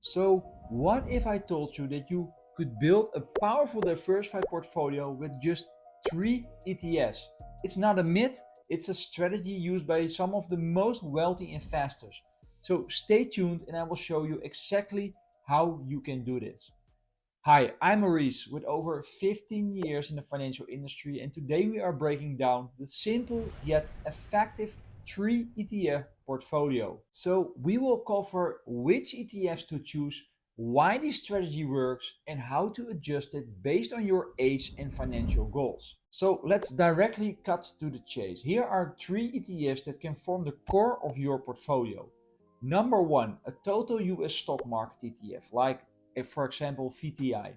So, what if I told you that you could build a powerful diversified portfolio with just 3 ETFs? It's not a myth, it's a strategy used by some of the most wealthy investors. So, stay tuned and I will show you exactly how you can do this. Hi, I'm Maurice with over 15 years in the financial industry, and today we are breaking down the simple yet effective 3 ETF portfolio. So, we will cover which ETFs to choose, why this strategy works, and how to adjust it based on your age and financial goals. So, let's directly cut to the chase. Here are 3 ETFs that can form the core of your portfolio. Number one, a total US stock market ETF, like for example VTI.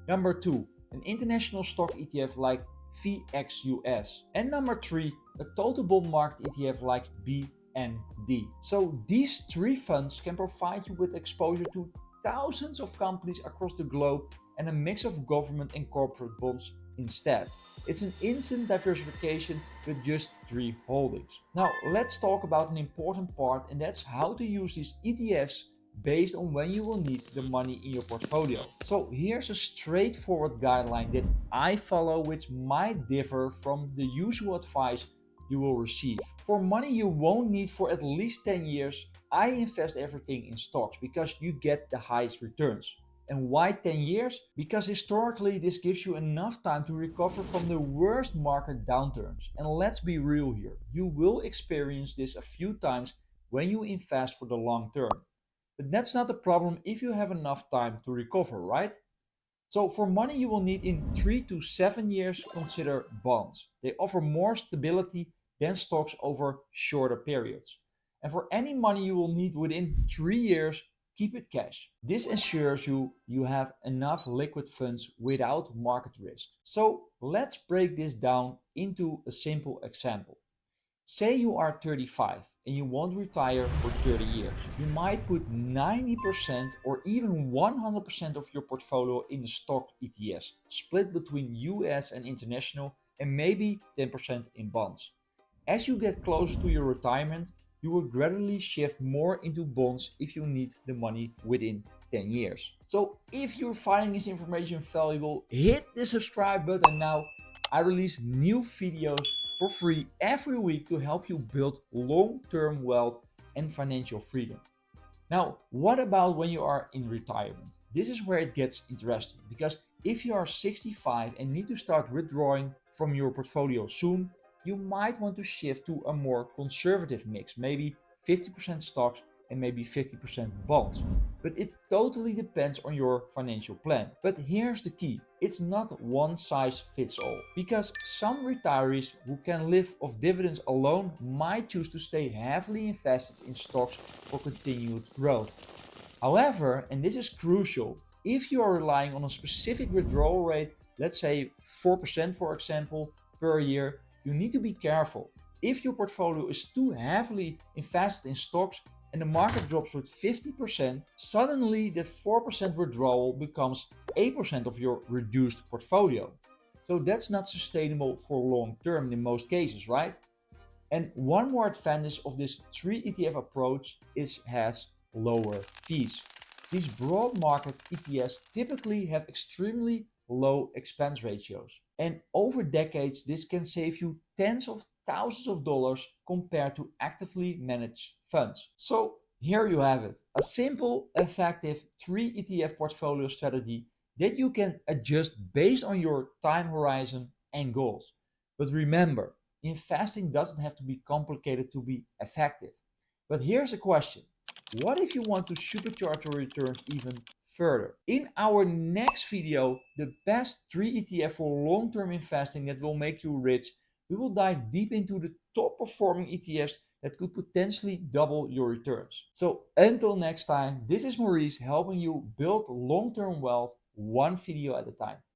Number two, an international stock ETF like VXUS. And number three, a total bond market ETF like BND. So these three funds can provide you with exposure to thousands of companies across the globe and a mix of government and corporate bonds instead. It's an instant diversification with just 3 holdings. Now, let's talk about an important part, and that's how to use these ETFs based on when you will need the money in your portfolio. So here's a straightforward guideline that I follow, which might differ from the usual advice you will receive. For money you won't need for at least 10 years, I invest everything in stocks because you get the highest returns. And why 10 years? Because historically this gives you enough time to recover from the worst market downturns. And let's be real here, you will experience this a few times when you invest for the long term. But that's not a problem if you have enough time to recover, right? So for money you will need in 3 to 7 years, consider bonds. They offer more stability than stocks over shorter periods. And for any money you will need within 3 years, keep it cash. This ensures you have enough liquid funds without market risk. So let's break this down into a simple example. Say you are 35 and you want to retire for 30 years. You might put 90% or even 100% of your portfolio in the stock ETFs, split between US and international, and maybe 10% in bonds. As you get closer to your retirement, you will gradually shift more into bonds if you need the money within 10 years. So if you're finding this information valuable, hit the subscribe button now. I release new videos for free every week to help you build long-term wealth and financial freedom. Now, what about when you are in retirement? This is where it gets interesting because if you are 65 and need to start withdrawing from your portfolio soon, you might want to shift to a more conservative mix, maybe 50% stocks and maybe 50% bonds. But it totally depends on your financial plan. But here's the key, it's not one size fits all, because some retirees who can live off dividends alone might choose to stay heavily invested in stocks for continued growth. However, and this is crucial, if you are relying on a specific withdrawal rate, let's say 4% for example, per year, you need to be careful. If your portfolio is too heavily invested in stocks and the market drops with 50%, suddenly that 4% withdrawal becomes 8% of your reduced portfolio. So that's not sustainable for long term in most cases, right? And one more advantage of this 3 ETF approach is has lower fees. These broad market ETFs typically have extremely low expense ratios. And over decades, this can save you tens of thousands of dollars compared to actively managed funds. So here you have it, a simple, effective 3 ETF portfolio strategy that you can adjust based on your time horizon and goals. But remember, investing doesn't have to be complicated to be effective. But here's a question. What if you want to supercharge your returns even further? In our next video, the best 3 ETF for long-term investing that will make you rich, we will dive deep into the top performing ETFs that could potentially double your returns. So until next time, this is Maurice helping you build long-term wealth one video at a time.